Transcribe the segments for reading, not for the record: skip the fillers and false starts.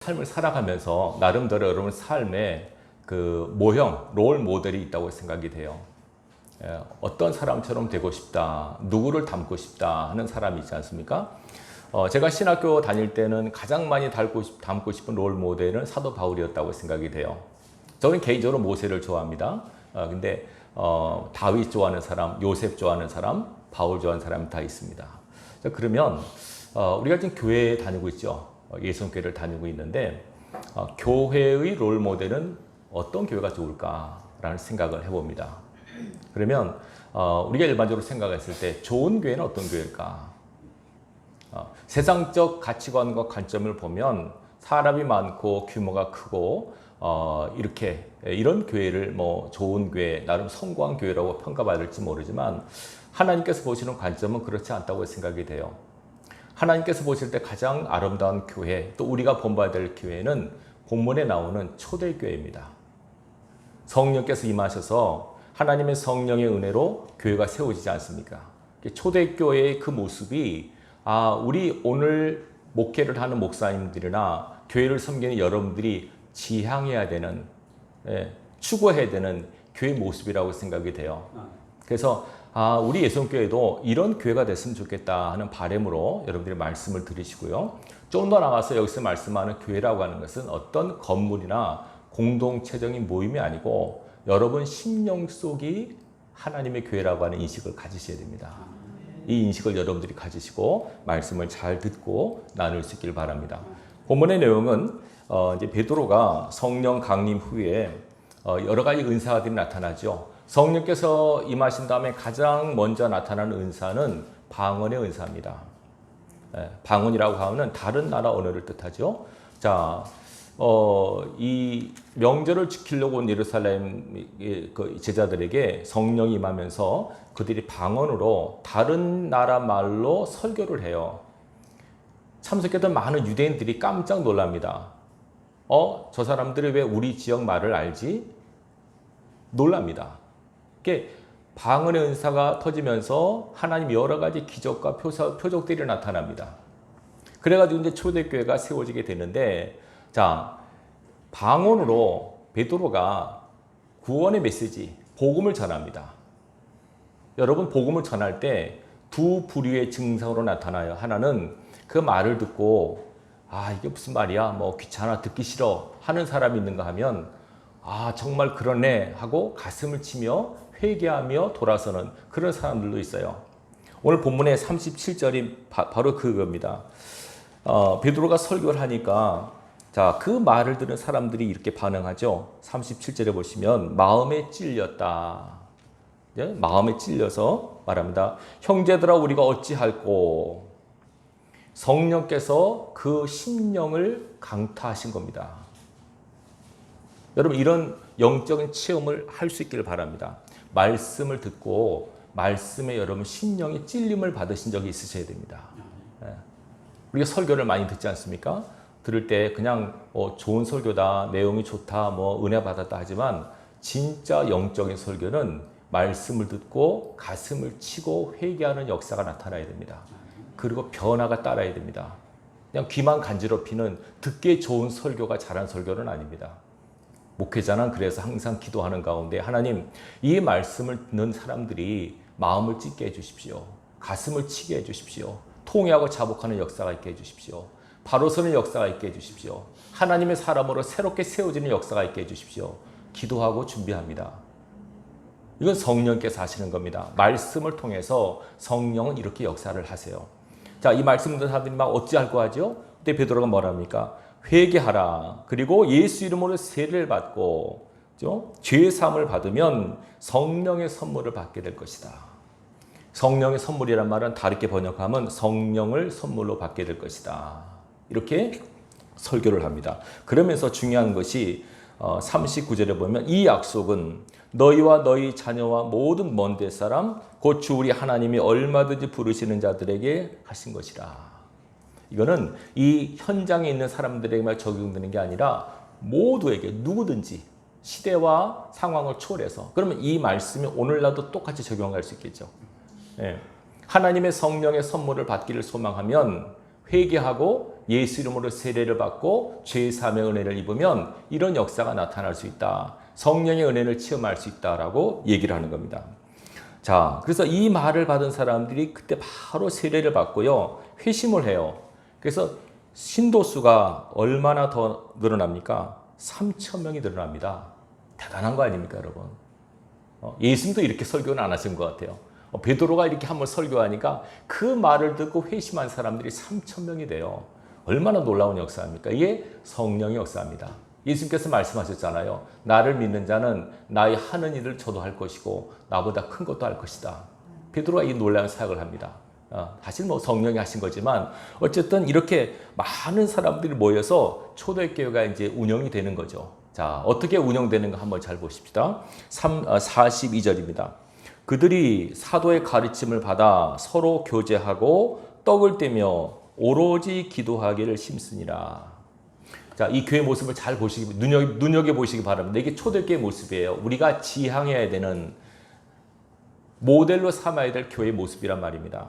삶을 살아가면서 나름대로 여러분 삶에 그 모형, 롤 모델이 있다고 생각이 돼요. 어떤 사람처럼 되고 싶다, 누구를 닮고 싶다 하는 사람이 있지 않습니까? 제가 신학교 다닐 때는 가장 많이 닮고 싶은 롤 모델은 사도 바울이었다고 생각이 돼요. 저는 개인적으로 모세를 좋아합니다. 근데 다윗 좋아하는 사람, 요셉 좋아하는 사람, 바울 좋아하는 사람이 다 있습니다. 자, 그러면 우리가 지금 교회에 다니고 있죠. 예수교회를 다니고 있는데 교회의 롤 모델은 어떤 교회가 좋을까라는 생각을 해봅니다. 그러면 우리가 일반적으로 생각했을 때 좋은 교회는 어떤 교회일까? 세상적 가치관과 관점을 보면 사람이 많고 규모가 크고 이런 교회를 뭐 좋은 교회, 나름 성공한 교회라고 평가받을지 모르지만 하나님께서 보시는 관점은 그렇지 않다고 생각이 돼요. 하나님께서 보실 때 가장 아름다운 교회, 또 우리가 본받아야 될 교회는 본문에 나오는 초대교회입니다. 성령께서 임하셔서 하나님의 성령의 은혜로 교회가 세워지지 않습니까? 초대교회의 그 모습이 우리 오늘 목회를 하는 목사님들이나 교회를 섬기는 여러분들이 지향해야 되는, 추구해야 되는 교회 모습이라고 생각이 돼요. 그래서 우리 예수교회도 이런 교회가 됐으면 좋겠다 하는 바람으로 여러분들이 말씀을 들으시고요. 좀 더 나가서 여기서 말씀하는 교회라고 하는 것은 어떤 건물이나 공동체적인 모임이 아니고 여러분 심령 속이 하나님의 교회라고 하는 인식을 가지셔야 됩니다. 이 인식을 여러분들이 가지시고 말씀을 잘 듣고 나눌 수 있길 바랍니다. 본문의 내용은 이제 베드로가 성령 강림 후에 여러 가지 은사들이 나타나죠. 성령께서 임하신 다음에 가장 먼저 나타나는 은사는 방언의 은사입니다. 방언이라고 하면 다른 나라 언어를 뜻하죠. 자, 이 명절을 지키려고 온 예루살렘 그 제자들에게 성령이 임하면서 그들이 방언으로 다른 나라 말로 설교를 해요. 참석했던 많은 유대인들이 깜짝 놀랍니다. 저 사람들이 왜 우리 지역 말을 알지? 놀랍니다. 방언의 은사가 터지면서 하나님 여러 가지 기적과 표적들이 나타납니다. 그래가지고 이제 초대교회가 세워지게 되는데, 자, 방언으로 베드로가 구원의 메시지, 복음을 전합니다. 여러분, 복음을 전할 때 두 부류의 증상으로 나타나요. 하나는 그 말을 듣고 이게 무슨 말이야, 뭐 귀찮아, 듣기 싫어 하는 사람이 있는가 하면 정말 그러네 하고 가슴을 치며 회개하며 돌아서는 그런 사람들도 있어요. 오늘 본문의 37절이 바로 그겁니다. 베드로가 설교를 하니까 그 말을 들은 사람들이 이렇게 반응하죠. 37절에 보시면 마음에 찔렸다. 마음에 찔려서 말합니다. 형제들아 우리가 어찌할꼬. 성령께서 그 심령을 강타하신 겁니다. 여러분 이런 영적인 체험을 할 수 있기를 바랍니다. 말씀을 듣고 말씀에 여러분 심령의 찔림을 받으신 적이 있으셔야 됩니다. 우리가 설교를 많이 듣지 않습니까? 들을 때 그냥 좋은 설교다, 내용이 좋다, 뭐 은혜 받았다 하지만 진짜 영적인 설교는 말씀을 듣고 가슴을 치고 회개하는 역사가 나타나야 됩니다. 그리고 변화가 따라야 됩니다. 그냥 귀만 간지럽히는 듣기에 좋은 설교가 잘한 설교는 아닙니다. 목회자는 그래서 항상 기도하는 가운데 하나님 이 말씀을 듣는 사람들이 마음을 찢게 해주십시오. 가슴을 치게 해주십시오. 통회하고 자복하는 역사가 있게 해주십시오. 바로 서는 역사가 있게 해주십시오. 하나님의 사람으로 새롭게 세워지는 역사가 있게 해주십시오. 기도하고 준비합니다. 이건 성령께서 하시는 겁니다. 말씀을 통해서 성령은 이렇게 역사를 하세요. 자, 이 말씀 듣는 사람들이 막 어찌할꼬 하죠? 그때 베드로가 뭐랍니까? 회개하라. 그리고 예수 이름으로 세례를 받고 죄 사함을 받으면 성령의 선물을 받게 될 것이다. 성령의 선물이란 말은 다르게 번역하면 성령을 선물로 받게 될 것이다. 이렇게 설교를 합니다. 그러면서 중요한 것이 39절에 보면 이 약속은 너희와 너희 자녀와 모든 먼 데 사람 곧 주 우리 하나님이 얼마든지 부르시는 자들에게 하신 것이라. 이거는 이 현장에 있는 사람들에게만 적용되는 게 아니라 모두에게 누구든지 시대와 상황을 초월해서 그러면 이 말씀이 오늘날도 똑같이 적용할 수 있겠죠. 하나님의 성령의 선물을 받기를 소망하면 회개하고 예수 이름으로 세례를 받고 죄 사함의 은혜를 입으면 이런 역사가 나타날 수 있다. 성령의 은혜를 체험할 수 있다라고 얘기를 하는 겁니다. 자, 그래서 이 말을 받은 사람들이 그때 바로 세례를 받고요. 회심을 해요. 그래서 신도수가 얼마나 더 늘어납니까? 3,000명이 늘어납니다. 대단한 거 아닙니까, 여러분? 예수님도 이렇게 설교는 안 하신 것 같아요. 베드로가 이렇게 한번 설교하니까 그 말을 듣고 회심한 사람들이 3,000명이 돼요. 얼마나 놀라운 역사입니까? 이게 성령의 역사입니다. 예수님께서 말씀하셨잖아요. 나를 믿는 자는 나의 하는 일을 저도 할 것이고 나보다 큰 것도 할 것이다. 베드로가 이 놀라운 사역을 합니다. 사실 뭐 성령이 하신 거지만 어쨌든 이렇게 많은 사람들이 모여서 초대교회가 이제 운영이 되는 거죠. 자, 어떻게 운영되는가 한번 잘 보십시다. 42절입니다. 그들이 사도의 가르침을 받아 서로 교제하고 떡을 떼며 오로지 기도하기를 힘쓰니라. 자, 이 교회 모습을 잘 보시기, 눈여겨보시기 바랍니다. 이게 초대교회 모습이에요. 우리가 지향해야 되는, 모델로 삼아야 될 교회 모습이란 말입니다.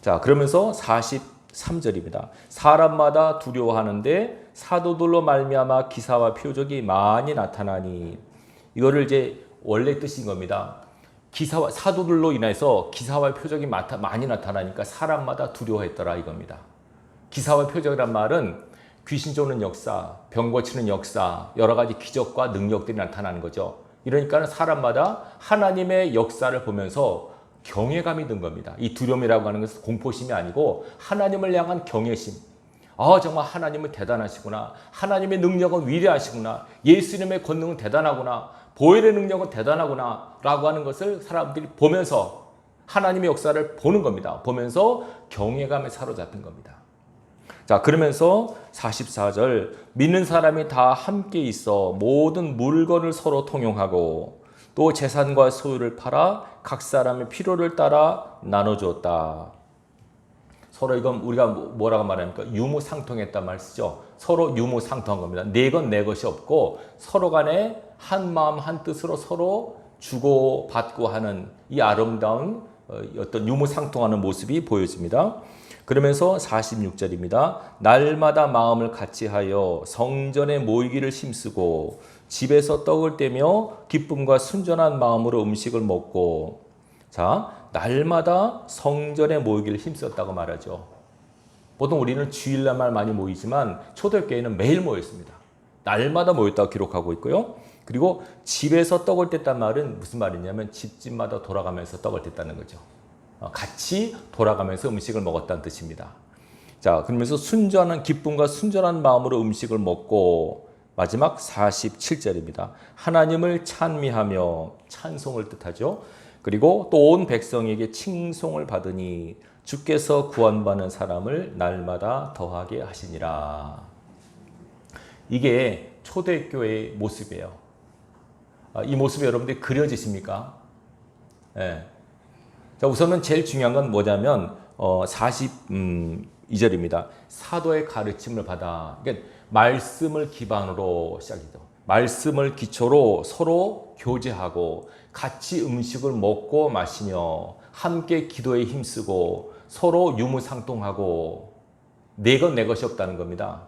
자, 그러면서 43절입니다. 사람마다 두려워하는데 사도들로 말미암아 기사와 표적이 많이 나타나니, 이거를 이제 원래 뜻인 겁니다. 기사와 사도들로 인해서 기사와 표적이 많이 나타나니까 사람마다 두려워했더라 이겁니다. 기사와 표적이란 말은 귀신 쫓는 역사, 병 고치는 역사, 여러 가지 기적과 능력들이 나타나는 거죠. 이러니까 사람마다 하나님의 역사를 보면서 경외감이 든 겁니다. 이 두려움이라고 하는 것은 공포심이 아니고 하나님을 향한 경외심. 정말 하나님은 대단하시구나. 하나님의 능력은 위대하시구나. 예수님의 권능은 대단하구나. 보혈의 능력은 대단하구나. 라고 하는 것을 사람들이 보면서 하나님의 역사를 보는 겁니다. 보면서 경외감에 사로잡힌 겁니다. 자, 그러면서 44절, 믿는 사람이 다 함께 있어 모든 물건을 서로 통용하고 또 재산과 소유를 팔아 각 사람의 필요를 따라 나눠주었다. 서로 이건 우리가 뭐라고 말합니까? 유무상통했단 말 쓰죠. 서로 유무상통한 겁니다. 내 건 내 것이 없고 서로 간에 한 마음 한 뜻으로 서로 주고 받고 하는 이 아름다운 어떤 유무상통하는 모습이 보여집니다. 그러면서 46절입니다. 날마다 마음을 같이하여 성전에 모이기를 힘쓰고 집에서 떡을 떼며 기쁨과 순전한 마음으로 음식을 먹고, 자, 날마다 성전에 모이기를 힘썼다고 말하죠. 보통 우리는 주일날만 많이 모이지만 초대교회는 매일 모였습니다. 날마다 모였다고 기록하고 있고요. 그리고 집에서 떡을 뗐단 말은 무슨 말이냐면 집집마다 돌아가면서 떡을 뗐다는 거죠. 같이 돌아가면서 음식을 먹었다는 뜻입니다. 자, 그러면서 순전한 기쁨과 순전한 마음으로 음식을 먹고, 마지막 47절입니다. 하나님을 찬미하며, 찬송을 뜻하죠. 그리고 또 온 백성에게 칭송을 받으니 주께서 구원받는 사람을 날마다 더하게 하시니라. 이게 초대교회의 모습이에요. 이 모습이 여러분들이 그려지십니까? 네. 자, 우선은 제일 중요한 건 뭐냐면 42절입니다. 사도의 가르침을 받아. 그러니까 말씀을 기반으로 시작이죠. 말씀을 기초로 서로 교제하고 같이 음식을 먹고 마시며 함께 기도에 힘쓰고 서로 유무상통하고 내 것 내 것이 없다는 겁니다.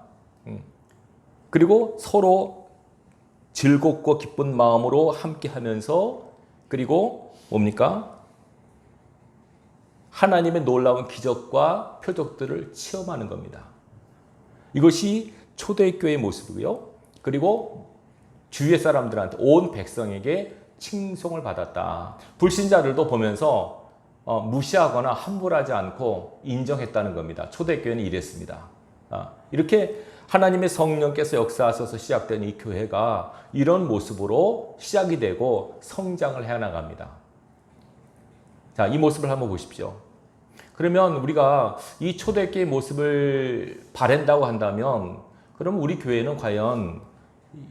그리고 서로 즐겁고 기쁜 마음으로 함께 하면서, 그리고 뭡니까? 하나님의 놀라운 기적과 표적들을 체험하는 겁니다. 이것이 초대교회의 모습이고요. 그리고 주위의 사람들한테, 온 백성에게 칭송을 받았다. 불신자들도 보면서 무시하거나 함부로하지 않고 인정했다는 겁니다. 초대교회는 이랬습니다. 이렇게 하나님의 성령께서 역사하셔서 시작된 이 교회가 이런 모습으로 시작이 되고 성장을 해나갑니다. 자, 이 모습을 한번 보십시오. 그러면 우리가 이 초대교회의 모습을 바란다고 한다면, 그럼 우리 교회는 과연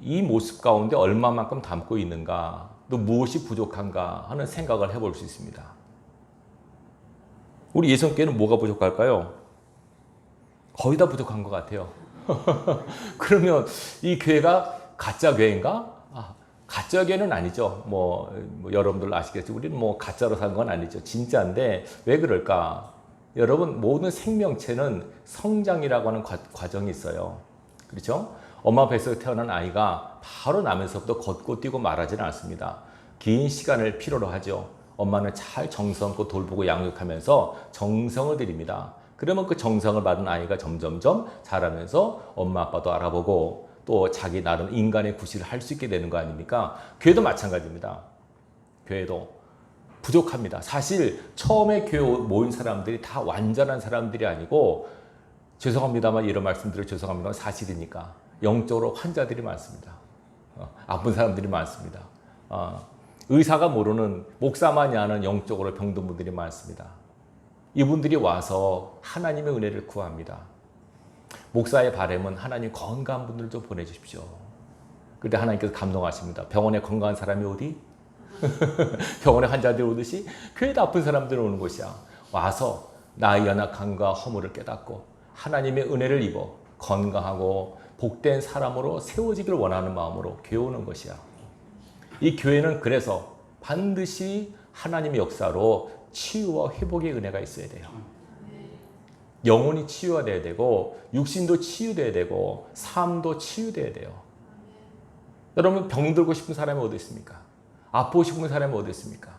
이 모습 가운데 얼마만큼 담고 있는가, 또 무엇이 부족한가 하는 생각을 해볼 수 있습니다. 우리 예성교회는 뭐가 부족할까요? 거의 다 부족한 것 같아요. 그러면 이 교회가 가짜 교회인가? 가짜 교회는 아니죠. 뭐 여러분들 아시겠죠. 우리는 뭐 가짜로 산 건 아니죠. 진짜인데 왜 그럴까? 여러분, 모든 생명체는 성장이라고 하는 과정이 있어요. 그렇죠? 엄마 뱃속에 태어난 아이가 바로 나면서부터 걷고 뛰고 말하지는 않습니다. 긴 시간을 필요로 하죠. 엄마는 잘 정성껏 돌보고 양육하면서 정성을 들입니다. 그러면 그 정성을 받은 아이가 점점점 자라면서 엄마 아빠도 알아보고 또 자기 나름 인간의 구실을 할 수 있게 되는 거 아닙니까? 교회도 마찬가지입니다. 교회도 부족합니다. 사실 처음에 교회 모인 사람들이 다 완전한 사람들이 아니고, 죄송합니다만 이런 말씀드려 죄송합니다만 사실이니까 영적으로 환자들이 많습니다. 아픈 사람들이 많습니다. 의사가 모르는, 목사만이 아는 영적으로 병든 분들이 많습니다. 이분들이 와서 하나님의 은혜를 구합니다. 목사의 바람은 하나님 건강한 분들 좀 보내주십시오. 그때 하나님께서 감동하십니다. 병원에 건강한 사람이 어디? 병원에 환자들이 오듯이 교회도 아픈 사람들이 오는 곳이야. 와서 나의 연약함과 허물을 깨닫고 하나님의 은혜를 입어 건강하고 복된 사람으로 세워지기를 원하는 마음으로 교회 오는 것이야. 이 교회는 그래서 반드시 하나님의 역사로 치유와 회복의 은혜가 있어야 돼요. 영혼이 치유가 돼야 되고 육신도 치유돼야 되고 삶도 치유돼야 돼요. 여러분, 병들고 싶은 사람이 어디 있습니까? 아프고 싶은 사람이 어디 있습니까?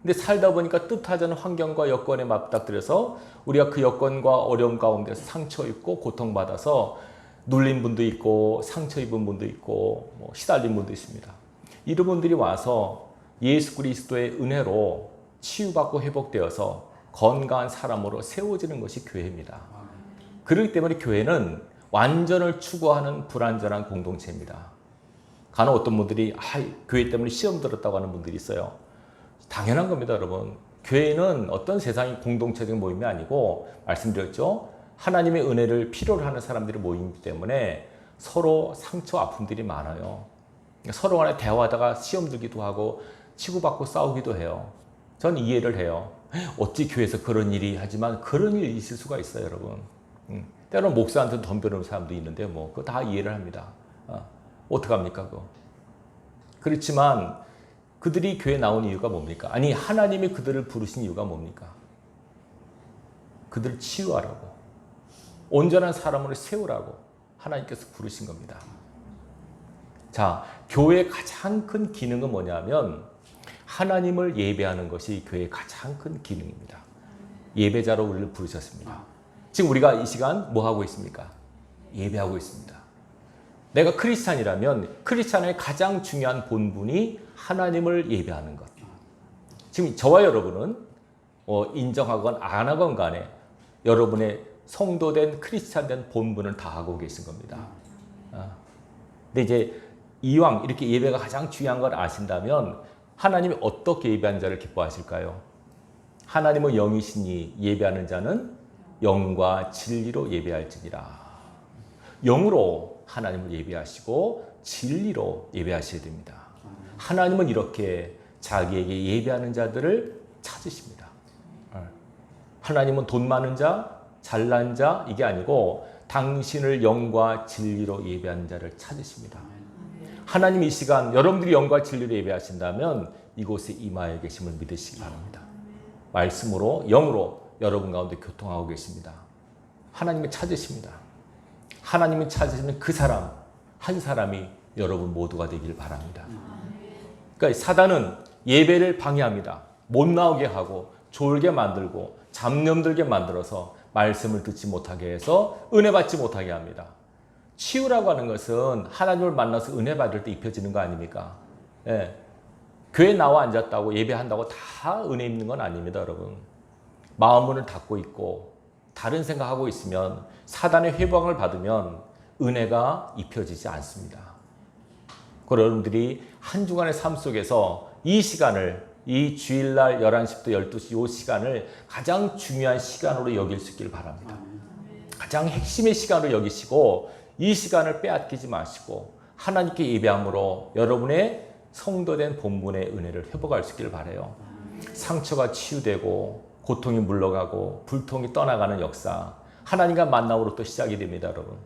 근데 살다 보니까 뜻하지 않은 환경과 여건에 맞닥뜨려서 우리가 그 여건과 어려움 가운데서 상처 입고 고통받아서 눌린 분도 있고 상처 입은 분도 있고 시달린 분도 있습니다. 이런 분들이 와서 예수 그리스도의 은혜로 치유받고 회복되어서 건강한 사람으로 세워지는 것이 교회입니다. 그렇기 때문에 교회는 완전을 추구하는 불완전한 공동체입니다. 간혹 어떤 분들이 교회 때문에 시험 들었다고 하는 분들이 있어요. 당연한 겁니다, 여러분. 교회는 어떤 세상의 공동체적인 모임이 아니고, 말씀드렸죠? 하나님의 은혜를 필요로 하는 사람들이 모이기 때문에 서로 상처 아픔들이 많아요. 서로 간에 대화하다가 시험 들기도 하고 치고받고 싸우기도 해요. 전 이해를 해요. 어찌 교회에서 그런 일이, 하지만 그런 일이 있을 수가 있어요, 여러분. 때로는 목사한테 덤벼드는 사람도 있는데 그거 다 이해를 합니다. 어떡합니까, 그거. 그렇지만 그들이 교회에 나온 이유가 뭡니까? 아니, 하나님이 그들을 부르신 이유가 뭡니까? 그들을 치유하라고, 온전한 사람으로 세우라고 하나님께서 부르신 겁니다. 자, 교회의 가장 큰 기능은 뭐냐면 하나님을 예배하는 것이 교회의 가장 큰 기능입니다. 예배자로 우리를 부르셨습니다. 지금 우리가 이 시간 뭐 하고 있습니까? 예배하고 있습니다. 내가 크리스찬이라면 크리스찬의 가장 중요한 본분이 하나님을 예배하는 것. 지금 저와 여러분은 인정하건 안 하건 간에 여러분의 성도된 크리스찬된 본분을 다 하고 계신 겁니다. 근데 이제 이왕 이렇게 예배가 가장 중요한 걸 아신다면 하나님이 어떻게 예배하는 자를 기뻐하실까요? 하나님은 영이시니 예배하는 자는 영과 진리로 예배할지니라. 영으로 하나님을 예배하시고 진리로 예배하셔야 됩니다. 하나님은 이렇게 자기에게 예배하는 자들을 찾으십니다. 하나님은 돈 많은 자, 잘난 자 이게 아니고 당신을 영과 진리로 예배하는 자를 찾으십니다. 하나님 이 시간 여러분들이 영과 진리로 예배하신다면 이곳에 임하여 계심을 믿으시기 바랍니다. 말씀으로 영으로 여러분 가운데 교통하고 계십니다. 하나님이 찾으십니다. 하나님이 찾으시면 그 사람 한 사람이 여러분 모두가 되길 바랍니다. 그러니까 사단은 예배를 방해합니다. 못 나오게 하고 졸게 만들고 잡념들게 만들어서 말씀을 듣지 못하게 해서 은혜 받지 못하게 합니다. 치유라고 하는 것은 하나님을 만나서 은혜 받을 때 입혀지는 거 아닙니까? 예. 교회 나와 앉았다고 예배한다고 다 은혜 입는 건 아닙니다, 여러분. 마음문을 닫고 있고 다른 생각하고 있으면 사단의 회방을 받으면 은혜가 입혀지지 않습니다. 그리고 여러분들이 한 주간의 삶 속에서 이 시간을, 이 주일날 11시부터 12시 이 시간을 가장 중요한 시간으로 여길 수 있기를 바랍니다. 가장 핵심의 시간으로 여기시고 이 시간을 빼앗기지 마시고 하나님께 예배함으로 여러분의 성도된 본분의 은혜를 회복할 수 있기를 바라요. 상처가 치유되고 고통이 물러가고 불통이 떠나가는 역사, 하나님과 만남으로 또 시작이 됩니다, 여러분.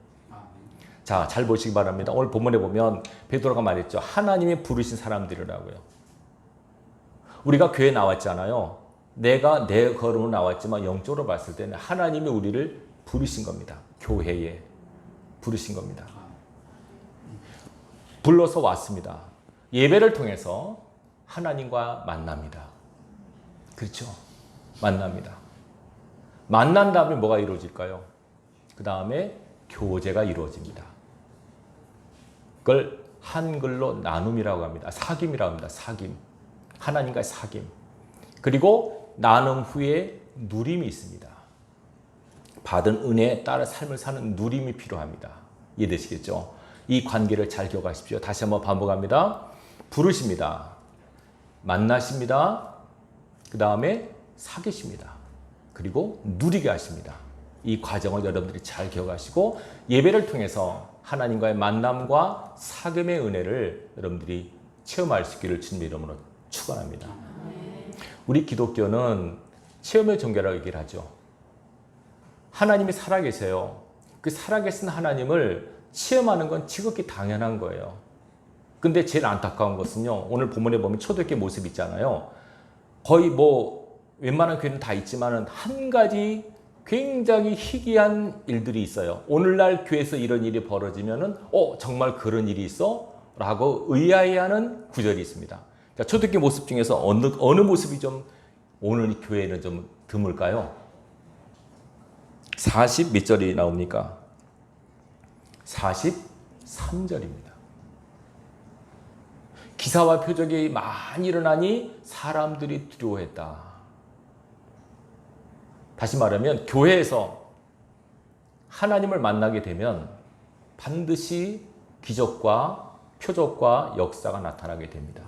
자, 잘 보시기 바랍니다. 오늘 본문에 보면 베드로가 말했죠. 하나님이 부르신 사람들이라고요. 우리가 교회에 나왔잖아요. 내가 내 걸음으로 나왔지만 영적으로 봤을 때는 하나님이 우리를 부르신 겁니다. 교회에 부르신 겁니다. 불러서 왔습니다. 예배를 통해서 하나님과 만납니다. 그렇죠? 만납니다. 만난 다음에 뭐가 이루어질까요? 그 다음에 교제가 이루어집니다. 그걸 한글로 나눔이라고 합니다. 사귐이라고 합니다. 사귐. 하나님과의 사귐. 그리고 나눔 후에 누림이 있습니다. 받은 은혜에 따라 삶을 사는 누림이 필요합니다. 이해되시겠죠? 이 관계를 잘 기억하십시오. 다시 한번 반복합니다. 부르십니다. 만나십니다. 그 다음에 사귀십니다. 그리고 누리게 하십니다. 이 과정을 여러분들이 잘 기억하시고 예배를 통해서 하나님과의 만남과 사귐의 은혜를 여러분들이 체험할 수 있기를 주님의 이름으로 축원합니다. 우리 기독교는 체험의 종교라고 얘기를 하죠. 하나님이 살아계세요. 그 살아계신 하나님을 체험하는 건 지극히 당연한 거예요. 근데 제일 안타까운 것은요. 오늘 본문에 보면 초대교회 모습 있잖아요. 거의 웬만한 교회는 다 있지만은 한 가지 굉장히 희귀한 일들이 있어요. 오늘날 교회에서 이런 일이 벌어지면은 정말 그런 일이 있어? 라고 의아해하는 구절이 있습니다. 자, 초대교회 모습 중에서 어느 모습이 좀 오늘 교회는 좀 드물까요? 40 몇 절이 나옵니까? 43절입니다. 기사와 표적이 많이 일어나니 사람들이 두려워했다. 다시 말하면 교회에서 하나님을 만나게 되면 반드시 기적과 표적과 역사가 나타나게 됩니다.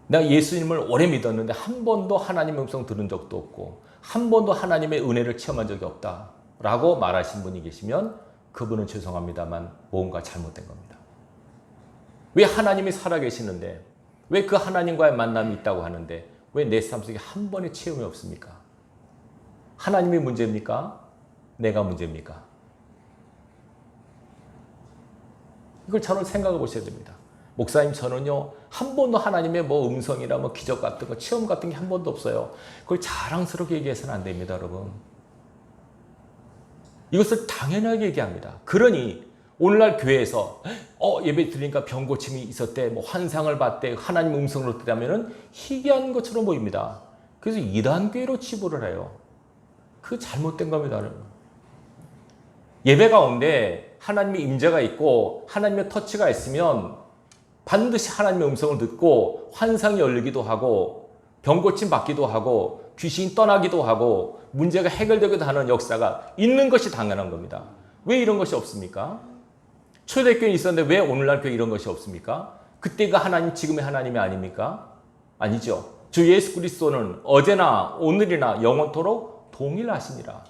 내가 예수님을 오래 믿었는데 한 번도 하나님의 음성 들은 적도 없고 한 번도 하나님의 은혜를 체험한 적이 없다 라고 말하신 분이 계시면 그분은 죄송합니다만 뭔가 잘못된 겁니다. 왜 하나님이 살아계시는데 왜 그 하나님과의 만남이 있다고 하는데 왜 내 삶 속에 한 번의 체험이 없습니까? 하나님이 문제입니까? 내가 문제입니까? 이걸 잘 생각해 보셔야 됩니다. 목사님 저는요 한 번도 하나님의 음성이나 기적 같은 거 체험 같은 게 한 번도 없어요. 그걸 자랑스럽게 얘기해서는 안 됩니다, 여러분. 이것을 당연하게 얘기합니다. 그러니 오늘날 교회에서 예배 드리니까 병 고침이 있었대, 환상을 봤대, 하나님 음성을 듣다면은 희귀한 것처럼 보입니다. 그래서 이단교회로 치부를 해요. 그 잘못된 겁니다, 여러분. 예배 가운데 하나님의 임재가 있고 하나님의 터치가 있으면 반드시 하나님의 음성을 듣고 환상이 열리기도 하고 병 고침 받기도 하고 귀신이 떠나기도 하고 문제가 해결되기도 하는 역사가 있는 것이 당연한 겁니다. 왜 이런 것이 없습니까? 초대교회는 있었는데 왜 오늘날 교회 이런 것이 없습니까? 그때가 하나님, 지금의 하나님이 아닙니까? 아니죠. 주 예수 그리스도는 어제나 오늘이나 영원토록 동일하시니라.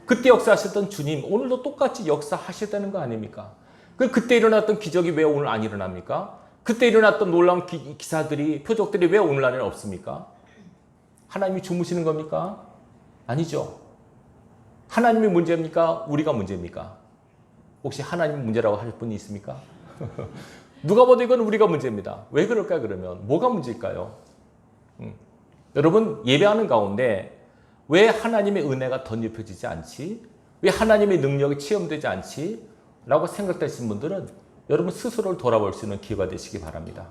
그때 역사하셨던 주님 오늘도 똑같이 역사하셨다는 거 아닙니까? 그때 일어났던 기적이 왜 오늘 안 일어납니까? 그때 일어났던 놀라운 기사들이, 표적들이 왜 오늘날에는 없습니까? 하나님이 주무시는 겁니까? 아니죠. 하나님이 문제입니까? 우리가 문제입니까? 혹시 하나님이 문제라고 할 분이 있습니까? 누가 봐도 이건 우리가 문제입니다. 왜 그럴까요, 그러면? 뭐가 문제일까요? 여러분, 예배하는 가운데 왜 하나님의 은혜가 덧입혀지지 않지? 왜 하나님의 능력이 체험되지 않지? 라고 생각되신 분들은 여러분 스스로를 돌아볼 수 있는 기회가 되시기 바랍니다.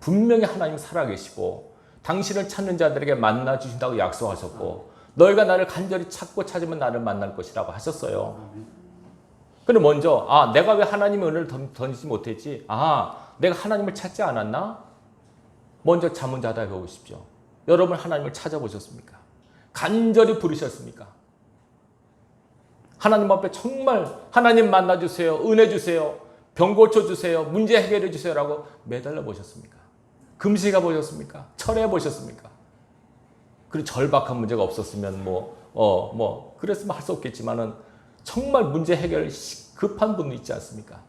분명히 하나님 살아계시고 당신을 찾는 자들에게 만나 주신다고 약속하셨고 너희가 나를 간절히 찾고 찾으면 나를 만날 것이라고 하셨어요. 근데 먼저 내가 왜 하나님의 은혜를 던지지 못했지? 내가 하나님을 찾지 않았나? 먼저 자문자답해 보십시오. 여러분 하나님을 찾아보셨습니까? 간절히 부르셨습니까? 하나님 앞에 정말 하나님 만나주세요. 은혜 주세요. 병 고쳐주세요. 문제 해결해 주세요. 라고 매달려 보셨습니까? 금식해 보셨습니까? 철회 보셨습니까? 그리고 절박한 문제가 없었으면 그랬으면 할 수 없겠지만은 정말 문제 해결 급한 분도 있지 않습니까?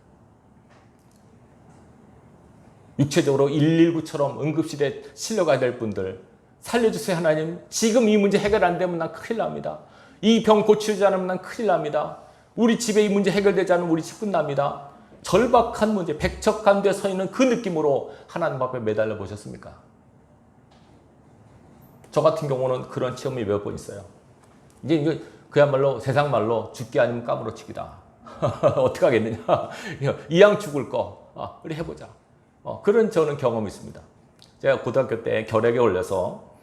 육체적으로 119처럼 응급실에 실려가야 될 분들 살려주세요 하나님. 지금 이 문제 해결 안 되면 난 큰일 납니다. 이 병 고치지 않으면 난 큰일 납니다. 우리 집에 이 문제 해결되지 않으면 우리 집 끝납니다. 절박한 문제, 백척간두에 서 있는 그 느낌으로 하나님 앞에 매달려 보셨습니까? 저 같은 경우는 그런 체험이 몇 번 있어요. 이제 이거 그야말로 세상 말로 죽기 아니면 까무러치기다. 어떻게 하겠느냐. 이왕 죽을 거 우리 해보자. 그런 저는 경험이 있습니다. 제가 고등학교 때 결핵에 걸려서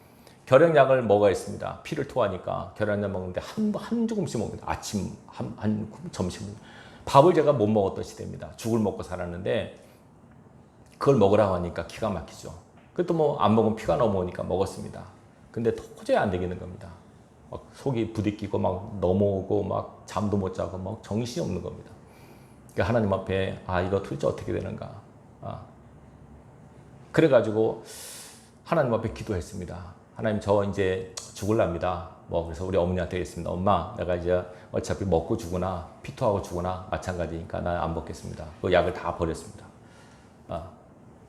결핵약을 먹어야 했습니다. 피를 토하니까 결핵약 먹는데 한 조금씩 먹습니다. 아침, 점심. 밥을 제가 못 먹었던 시대입니다. 죽을 먹고 살았는데 그걸 먹으라고 하니까 기가 막히죠. 그것도 뭐 안 먹으면 피가 넘어오니까 먹었습니다. 근데 도저히 안 되겠는 겁니다. 막 속이 부딪히고 막 넘어오고 막 잠도 못 자고 막 정신이 없는 겁니다. 그러니까 하나님 앞에 이거 도대체 어떻게 되는가. 그래가지고 하나님 앞에 기도했습니다. 하나님 저 이제 죽을랍니다. 그래서 우리 어머니한테 했습니다. 엄마 내가 이제 어차피 먹고 죽으나 피토하고 죽으나 마찬가지니까 난 안 먹겠습니다. 그 약을 다 버렸습니다.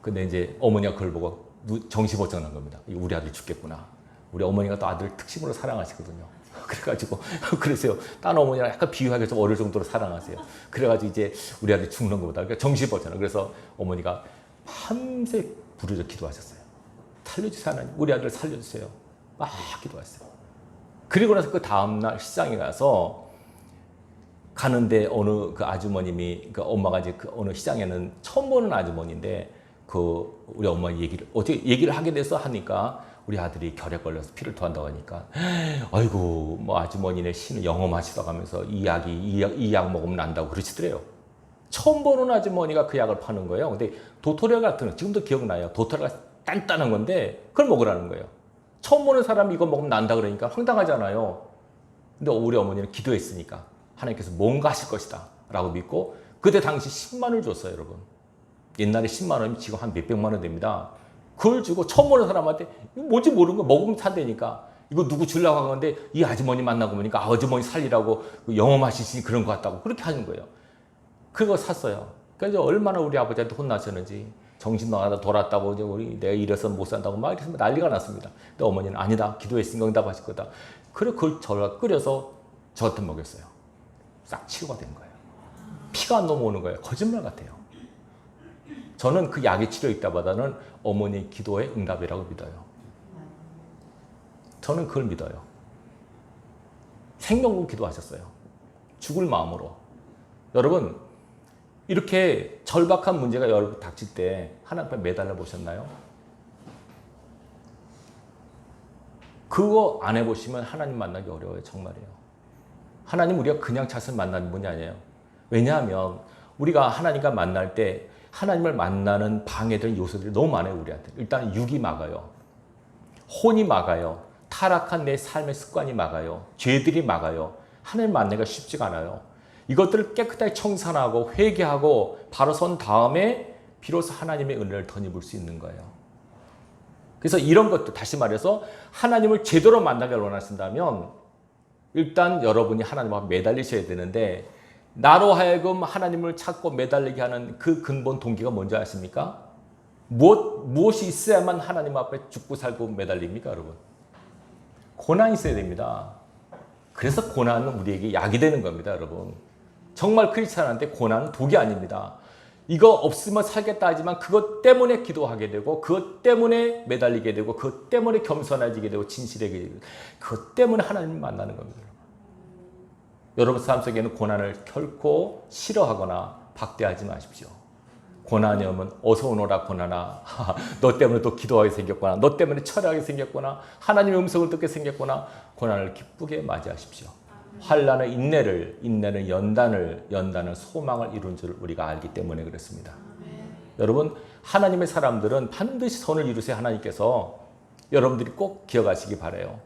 근데 이제 어머니가 그걸 보고 정신버쩍난 겁니다. 우리 아들 죽겠구나. 우리 어머니가 또 아들 특심으로 사랑하시거든요. 그래가지고 그러세요. 딴 어머니랑 약간 비유하게 좀 어릴 정도로 사랑하세요. 그래가지고 이제 우리 아들 죽는 것보다 그러니까 정신버쩍나. 그래서 어머니가 밤새 부르짖어 기도하셨어요. 살려주세요 하나님. 우리 아들 살려주세요. 막 기도했어요. 그리고 나서 그 다음날 시장에 가서 가는데 어느 그 아주머님이 그 엄마가 이제 그 어느 시장에는 처음 보는 아주머니인데 그 우리 엄마 어떻게 얘기를 하게 돼서 하니까 우리 아들이 결핵 걸려서 피를 토한다고 하니까 아이고 뭐 아주머니네 신은 영험하시다고 하면서 이 약 먹으면 난다고 그러시더래요. 처음 보는 아주머니가 그 약을 파는 거예요. 근데 도토리아 같은 지금도 기억나요. 도토리아가 단단한 건데 그걸 먹으라는 거예요. 처음 보는 사람이 이거 먹으면 난다 그러니까 황당하잖아요. 근데 우리 어머니는 기도했으니까 하나님께서 뭔가 하실 것이다 라고 믿고 그때 당시 10만 원을 줬어요. 여러분. 옛날에 10만 원이면 지금 한 몇백만 원 됩니다. 그걸 주고 처음 보는 사람한테 이거 뭔지 모르는 거 먹으면 산다니까 이거 누구 주려고 한 건데 이 아주머니 만나고 보니까 아주머니 살리라고 영험하시니 그런 것 같다고 그렇게 하는 거예요. 그거 샀어요. 그러니까 얼마나 우리 아버지한테 혼나셨는지 정신 나가다 돌았다고 우리 내가 이래서 못 산다고 막 이래서 난리가 났습니다. 근데 어머니는 아니다. 기도했으니까 응답하실 거다. 그래 그걸 저가 끓여서 저한테 먹였어요. 싹 치유가 된 거예요. 피가 안 넘어오는 거예요. 거짓말 같아요. 저는 그 약의 치료 있다보다는 어머니의 기도의 응답이라고 믿어요. 저는 그걸 믿어요. 생명을 기도하셨어요. 죽을 마음으로. 여러분 이렇게 절박한 문제가 여러분 닥칠 때 하나님 앞에 매달려 보셨나요? 그거 안 해보시면 하나님 만나기 어려워요. 정말이에요. 하나님 우리가 그냥 찾아서 만나는 분이 아니에요. 왜냐하면 우리가 하나님과 만날 때 하나님을 만나는 방해되는 요소들이 너무 많아요. 우리한테. 일단 육이 막아요. 혼이 막아요. 타락한 내 삶의 습관이 막아요. 죄들이 막아요. 하나님 만나기가 쉽지가 않아요. 이것들을 깨끗하게 청산하고 회개하고 바로 선 다음에 비로소 하나님의 은혜를 덧입을 수 있는 거예요. 그래서 이런 것도 다시 말해서 하나님을 제대로 만나길 원하신다면 일단 여러분이 하나님 앞에 매달리셔야 되는데 나로 하여금 하나님을 찾고 매달리게 하는 그 근본 동기가 뭔지 아십니까? 무엇이 있어야만 하나님 앞에 죽고 살고 매달립니까, 여러분? 고난이 있어야 됩니다. 그래서 고난은 우리에게 약이 되는 겁니다, 여러분. 정말 크리스찬한테 고난은 독이 아닙니다. 이거 없으면 살겠다 하지만 그것 때문에 기도하게 되고 그것 때문에 매달리게 되고 그것 때문에 겸손해지게 되고 진실하게 되고 그것 때문에 하나님을 만나는 겁니다. 여러분 삶 속에는 고난을 결코 싫어하거나 박대하지 마십시오. 고난이 오면 어서 오너라 고난아. 너 때문에 또 기도하게 생겼구나. 너 때문에 철회하게 생겼구나. 하나님의 음성을 듣게 생겼구나. 고난을 기쁘게 맞이하십시오. 환난의 인내는 연단은 소망을 이룬 줄 우리가 알기 때문에 그렇습니다. 여러분 하나님의 사람들은 반드시 선을 이루세요. 하나님께서 여러분들이 꼭 기억하시기 바라요.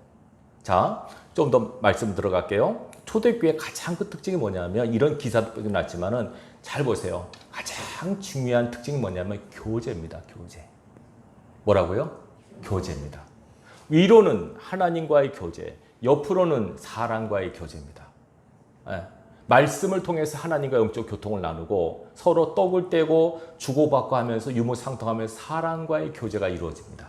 자, 좀 더 말씀 들어갈게요. 초대교회 가장 큰 특징이 뭐냐면 이런 기사도 났지만은 잘 보세요. 가장 중요한 특징이 뭐냐면 교제입니다. 교제. 뭐라고요? 교제입니다. 위로는 하나님과의 교제, 옆으로는 사람과의 교제입니다. 말씀을 통해서 하나님과 영적 교통을 나누고 서로 떡을 떼고 주고받고 하면서 유무상통하면서 사람과의 교제가 이루어집니다.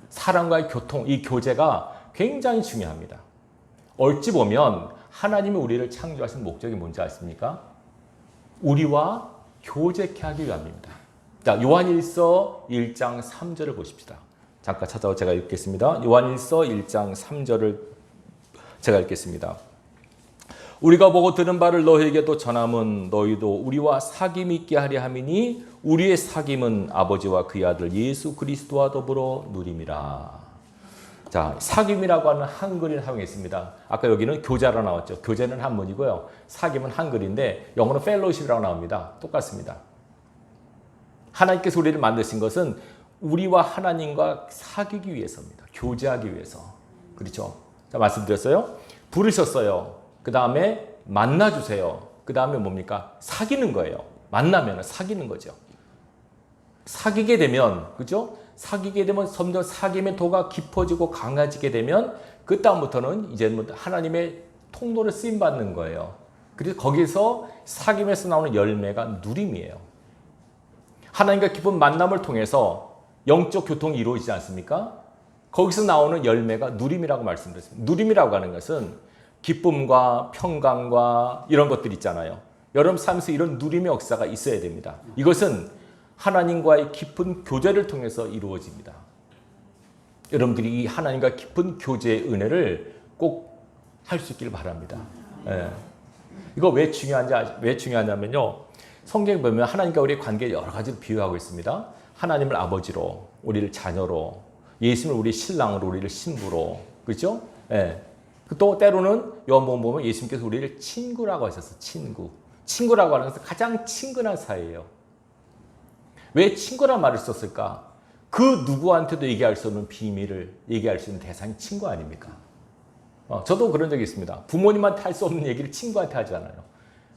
사람과의 교통, 이 교제가 굉장히 중요합니다. 어찌 보면 하나님이 우리를 창조하신 목적이 뭔지 아십니까? 우리와 교제케 하기 위함입니다. 자, 요한일서 1장 3절을 보십시다. 잠깐 찾아와 제가 읽겠습니다. 요한일서 1장 3절을 제가 읽겠습니다. 우리가 보고 들은 바를 너희에게도 전함은 너희도 우리와 사귐 있게 하려 함이니 우리의 사귐은 아버지와 그의 아들 예수 그리스도와 더불어 누림이라. 자, 사귐이라고 하는 한글을 사용했습니다. 아까 여기는 교자로 나왔죠. 교제는 한문이고요. 사귐은 한글인데 영어는 펠로우십이라고 나옵니다. 똑같습니다. 하나님께서 우리를 만드신 것은 우리와 하나님과 사귀기 위해서입니다. 교제하기 위해서. 그렇죠? 자, 말씀드렸어요. 부르셨어요. 그 다음에 만나주세요. 그 다음에 뭡니까? 사귀는 거예요. 만나면 사귀는 거죠. 사귀게 되면, 그죠? 사귀게 되면 점점 사귐의 도가 깊어지고 강해지게 되면 그 다음부터는 이제 하나님의 통로를 쓰임받는 거예요. 그래서 거기서 사귐에서 나오는 열매가 누림이에요. 하나님과 깊은 만남을 통해서 영적 교통이 이루어지지 않습니까? 거기서 나오는 열매가 누림이라고 말씀드렸습니다. 누림이라고 하는 것은 기쁨과 평강과 이런 것들 있잖아요. 여러분 삶에서 이런 누림의 역사가 있어야 됩니다. 이것은 하나님과의 깊은 교제를 통해서 이루어집니다. 여러분들이 이 하나님과 깊은 교제의 은혜를 꼭 할 수 있길 바랍니다. 예. 이거 왜 중요하냐면요. 성경에 보면 하나님과 우리의 관계를 여러 가지로 비유하고 있습니다. 하나님을 아버지로, 우리를 자녀로, 예수님을 우리 신랑으로, 우리를 신부로, 그렇죠? 예. 또 때로는 요한복음 보면 예수님께서 우리를 친구라고 하셔서 친구. 친구라고 하는 것은 가장 친근한 사이예요. 왜 친구란 말을 썼을까? 그 누구한테도 얘기할 수 없는 비밀을 얘기할 수 있는 대상이 친구 아닙니까? 저도 그런 적이 있습니다. 부모님한테 할 수 없는 얘기를 친구한테 하잖아요.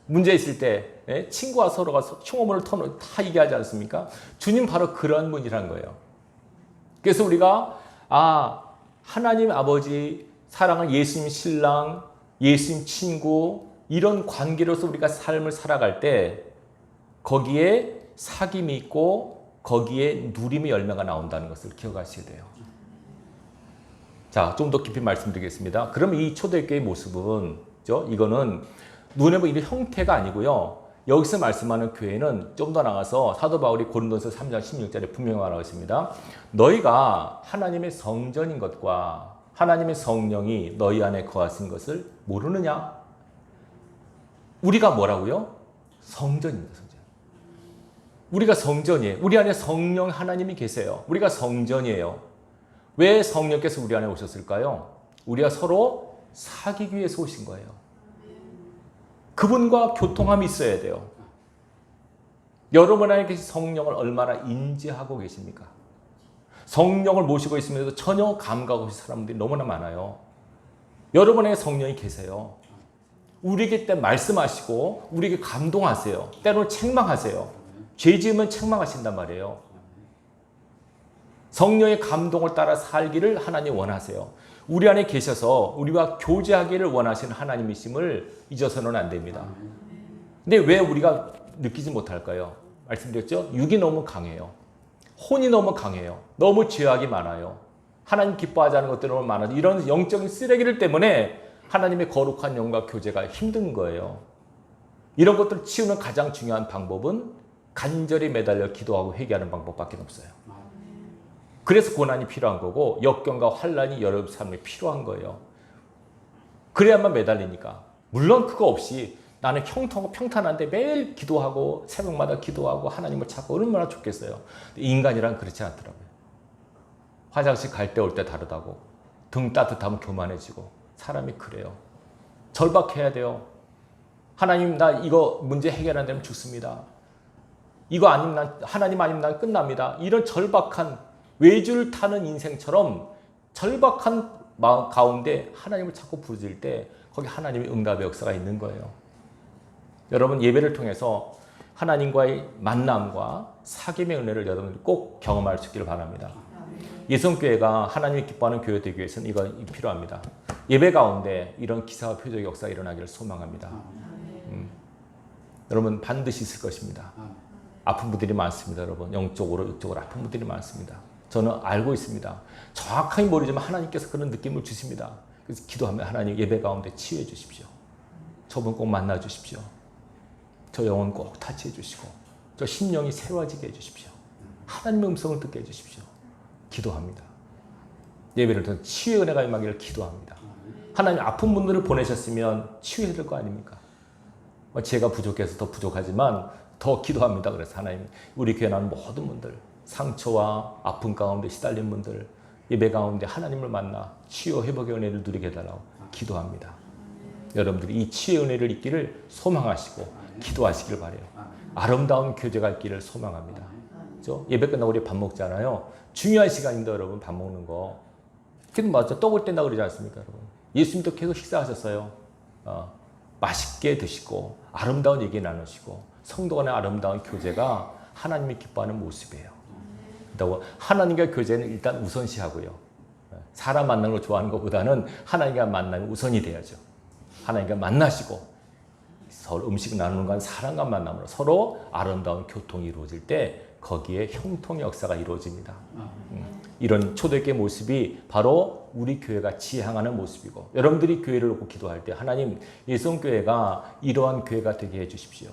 문제 있을 때 친구와 서로가 흉오물을 터놓고 다 얘기하지 않습니까? 주님 바로 그런 분이란 거예요. 그래서 우리가 하나님 아버지, 사랑하는 예수님 신랑, 예수님 친구 이런 관계로서 우리가 삶을 살아갈 때 거기에 사귐이 있고 거기에 누림의 열매가 나온다는 것을 기억하셔야 돼요. 자, 좀 더 깊이 말씀드리겠습니다. 그럼 이 초대교회의 모습은 이거는 눈에 보이는 형태가 아니고요. 여기서 말씀하는 교회는 좀 더 나가서 사도 바울이 고린도서 3장 16절에 분명히 말하고 있습니다. 너희가 하나님의 성전인 것과 하나님의 성령이 너희 안에 거하신 것을 모르느냐? 우리가 뭐라고요? 성전입니다. 성전. 우리가 성전이에요. 우리 안에 성령 하나님이 계세요. 우리가 성전이에요. 왜 성령께서 우리 안에 오셨을까요? 우리가 서로 사귀기 위해서 오신 거예요. 그분과 교통함이 있어야 돼요. 여러분 안에 계신 성령을 얼마나 인지하고 계십니까? 성령을 모시고 있으면서도 전혀 감각 없이 사람들이 너무나 많아요. 여러분의 성령이 계세요. 우리에게 때 말씀하시고 우리에게 감동하세요. 때로는 책망하세요. 죄 지으면 책망하신단 말이에요. 성령의 감동을 따라 살기를 하나님 원하세요. 우리 안에 계셔서 우리와 교제하기를 원하시는 하나님이심을 잊어서는 안 됩니다. 근데 왜 우리가 느끼지 못할까요? 말씀드렸죠? 육이 너무 강해요. 혼이 너무 강해요. 너무 죄악이 많아요. 하나님 기뻐하지 않는 것들이 너무 많아요. 이런 영적인 쓰레기들 때문에 하나님의 거룩한 영과 교제가 힘든 거예요. 이런 것들을 치우는 가장 중요한 방법은 간절히 매달려 기도하고 회개하는 방법밖에 없어요. 그래서 고난이 필요한 거고 역경과 환난이 여러분 삶에 필요한 거예요. 그래야만 매달리니까. 물론 그거 없이 나는 평탄한데 매일 기도하고 새벽마다 기도하고 하나님을 찾고 얼마나 좋겠어요. 인간이란 그렇지 않더라고요. 화장실 갈 때 올 때 다르다고. 등 따뜻하면 교만해지고. 사람이 그래요. 절박해야 돼요. 하나님 나 이거 문제 해결 안 되면 죽습니다. 이거 아니면 하나님 아니면 난 끝납니다. 이런 절박한 외줄 타는 인생처럼 절박한 마음 가운데 하나님을 찾고 부르질 때 거기 하나님의 응답의 역사가 있는 거예요. 여러분 예배를 통해서 하나님과의 만남과 사귐의 은혜를 여러분 꼭 경험할 수 있기를 바랍니다. 예성교회가 하나님이 기뻐하는 교회 되기 위해서는 이거 필요합니다. 예배 가운데 이런 기사와 표적의 역사가 일어나기를 소망합니다. 여러분 반드시 있을 것입니다. 아픈 분들이 많습니다. 여러분 영적으로 육적으로 아픈 분들이 많습니다. 저는 알고 있습니다. 정확하게 모르지만 하나님께서 그런 느낌을 주십니다. 그래서 기도하면 하나님 예배 가운데 치유해 주십시오. 저분 꼭 만나 주십시오. 저 영혼 꼭 타치해 주시고 저 심령이 새로워지게 해 주십시오. 하나님의 음성을 듣게 해 주십시오. 기도합니다. 예배를 통해 치유의 은혜가 임하기를 기도합니다. 하나님 아픈 분들을 보내셨으면 치유해야 될 거 아닙니까? 제가 부족해서 더 부족하지만 더 기도합니다. 그래서 하나님 우리 교회 나는 모든 분들 상처와 아픔 가운데 시달린 분들 예배 가운데 하나님을 만나 치유 회복의 은혜를 누리게 해달라고 기도합니다. 여러분들이 이 치유의 은혜를 잊기를 소망하시고 기도하시길 바라요. 아름다운 교제가 있기를 소망합니다. 그렇죠? 예배 끝나고 우리 밥 먹잖아요. 중요한 시간인데 여러분 밥 먹는 거. 그래도 맞죠? 떡을 뗀다 그러지 않습니까, 여러분? 예수님도 계속 식사하셨어요. 맛있게 드시고 아름다운 얘기 나누시고 성도 간의 아름다운 교제가 하나님이 기뻐하는 모습이에요. 그렇다고 하나님과 교제는 일단 우선시하고요. 사람 만나는 걸 좋아하는 것보다는 하나님과 만나면 우선이 돼야죠. 하나님과 만나시고 서로 음식 나누는 건 사랑과 만남으로 서로 아름다운 교통이 이루어질 때 거기에 형통의 역사가 이루어집니다. 이런 초대교회 모습이 바로 우리 교회가 지향하는 모습이고 여러분들이 교회를 놓고 기도할 때 하나님 예수교회가 이러한 교회가 되게 해주십시오.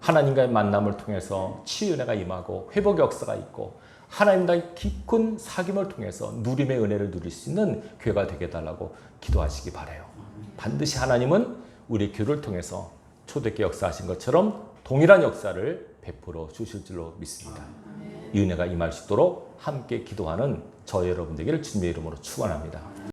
하나님과의 만남을 통해서 치유의 은혜가 임하고 회복의 역사가 있고 하나님과의 깊은 사귐을 통해서 누림의 은혜를 누릴 수 있는 교회가 되게 해달라고 기도하시기 바라요. 반드시 하나님은 우리 교회를 통해서 초대교회 역사하신 것처럼 동일한 역사를 베풀어 주실 줄로 믿습니다. 이 은혜가 임할 수 있도록 함께 기도하는 저 여러분 되기를 주님의 이름으로 축원합니다.